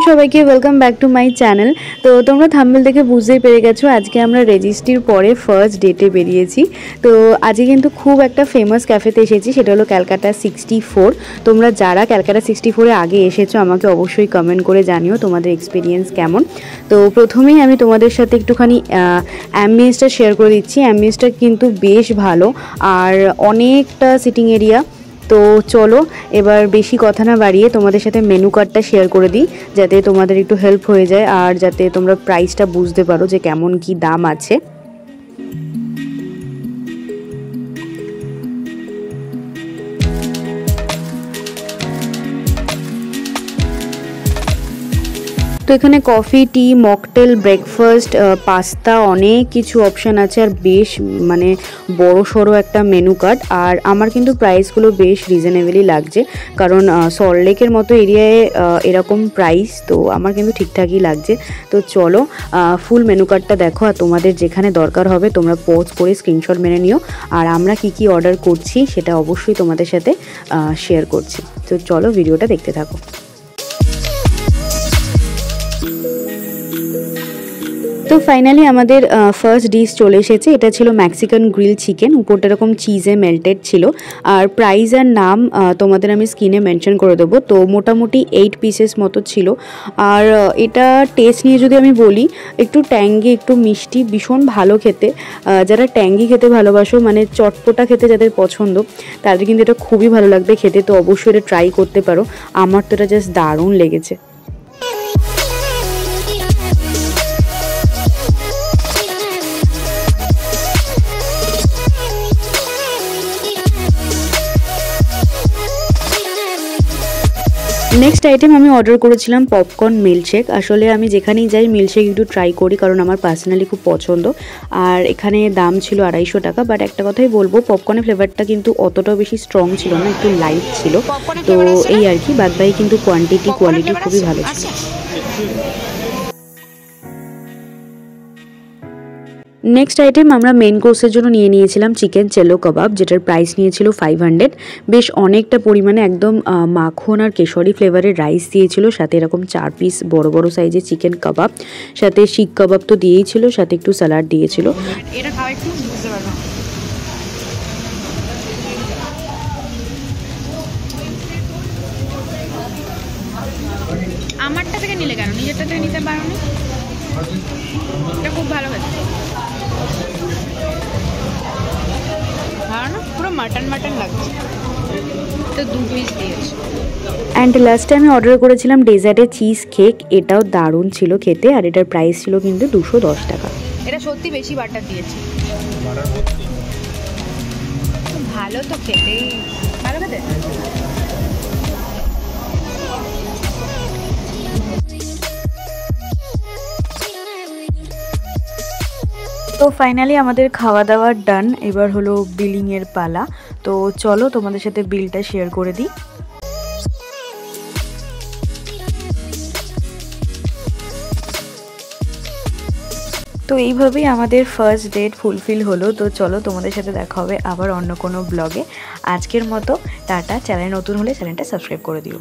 High সবাইকে, welcome back to my channel. তো তোমরা থাম্বনেল দেখে বুঝতেই পেরে গেছো আজকে আমরা রেজিস্ট্রির পরে ফার্স্ট ডেটে বেরিয়েছি। তো আজকে কিন্তু খুব একটা ফেমাস ক্যাফেতে এসেছি, সেটা হলো ক্যালকাটা 64। তোমরা যারা ক্যালকাটা 64-এ আগে এসেছো আমাকে অবশ্যই কমেন্ট করে জানিও তোমাদের এক্সপিরিয়েন্স কেমন। তো প্রথমেই আমি তোমাদের সাথে একটুখানি অ্যাম্বিয়েন্সটা শেয়ার করে দিচ্ছি। অ্যাম্বিয়েন্সটা কিন্তু বেশ ভালো আর অনেকটা সিটিং এরিয়া। তো চলো এবার বেশি কথা না বাড়িয়ে তোমাদের সাথে মেনু কার্ডটা শেয়ার করে দিই, যাতে তোমাদের একটু হেল্প হয়ে যায় আর যাতে তোমরা প্রাইসটা বুঝতে পারো যে কেমন কি দাম আছে। তো এখানে কফি, টি, মকটেল, ব্রেকফাস্ট, পাস্তা, অনেক কিছু অপশান আছে আর বেশ মানে বড় সড়ো একটা মেনু কার্ড। আর আমার কিন্তু প্রাইসগুলো বেশ রিজনেবলই লাগছে, কারণ সল্টলেকের মতো এরিয়ায় এরকম প্রাইস তো আমার কিন্তু ঠিকঠাকই লাগছে। তো চলো ফুল মেনু কার্ডটা দেখো, আর তোমাদের যেখানে দরকার হবে তোমরা পজ করে স্ক্রিনশট মেরে নিও। আর আমরা কি অর্ডার করছি সেটা অবশ্যই তোমাদের সাথে শেয়ার করছি। তো চলো ভিডিওটা দেখতে থাকো। তো ফাইনালি আমাদের ফার্স্ট ডিশ চলে এসেছে। এটা ছিল মেক্সিকান গ্রিল চিকেন, উপরটা এরকম চিজে মেল্টেড ছিল। আর প্রাইস আর নাম তোমাদের আমি স্ক্রিনে মেনশন করে দেবো। তো মোটামুটি 8 পিসেস মতো ছিল। আর এটা টেস্ট নিয়ে যদি আমি বলি, একটু ট্যাঙ্গি, একটু মিষ্টি, ভীষণ ভালো খেতে। যারা ট্যাঙ্গি খেতে ভালোবাসো, মানে চটপটা খেতে যাদের পছন্দ, তাদের কিন্তু এটা খুবই ভালো লাগবে খেতে। তো অবশ্যই এটা ট্রাই করতে পারো। আমার তো এটা জাস্ট দারুণ লেগেছে। নেক্সট আইটেম আমি অর্ডার করেছিলাম পপকর্ন মিল্কশেক। আসলে আমি যেখানেই যাই মিল্কশেক একটু ট্রাই করি, কারণ আমার পার্সোনালি খুব পছন্দ। আর এখানে দাম ছিল 250 টাকা। বাট একটা কথাই বলবো, পপকর্নের ফ্লেভারটা কিন্তু অতটাও বেশি স্ট্রং ছিল না, একটু লাইট ছিল। তো এই আর কি, বাদবাকি কিন্তু কোয়ান্টিটি কোয়ালিটি খুবই ভালো ছিল। নেক্সট আইটেম আমরা মেন কোর্সের জন্য নিয়েছিলাম চিকেন চেলো কাবাব, যেটার প্রাইস নিয়েছিল 500। বেশ অনেকটা পরিমাণে একদম মাখন আর কেশরি ফ্লেভারের রাইস দিয়েছিল, সাথে এরকম 4 পিস বড় বড় সাইজের চিকেন কাবাব, সাথে শিক কাবাব তো দিয়েই ছিল, সাথে একটু স্যালাড দিয়েছিল। এটা খাওয়া একটু বুঝতে পারবো। আমারটা থেকে নিলে কেন, নিজেরটা থেকে নিতে পারো না? এটা খুব ভালো হয়েছে, ভালো না? পুরো মাটন মাটন লাগছে। তো 2 পিস দিয়েছে। অ্যান্ড লাস্টে আমি অর্ডার করেছিলাম ডেজার্টে চিজ কেক। এটাও দারুণ ছিল খেতে, আর এটার প্রাইস ছিল কিন্তু 210 টাকা। এটা সত্যি বেশি বাটার দিয়েছে। ভালো তো খেতে, ভালো খেতে। তো ফাইনালি আমাদের খাওয়া দাওয়ার ডান, এবার হলো বিলিংয়ের পালা। তো চলো তোমাদের সাথে বিলটা শেয়ার করে দিই। তো এইভাবেই আমাদের ফার্স্ট ডেট ফুলফিল হলো। তো চলো তোমাদের সাথে দেখা হবে আবার অন্য কোনো ব্লগে। আজকের মতো টাটা। চ্যানেল নতুন হলে চ্যানেলটা সাবস্ক্রাইব করে দিও।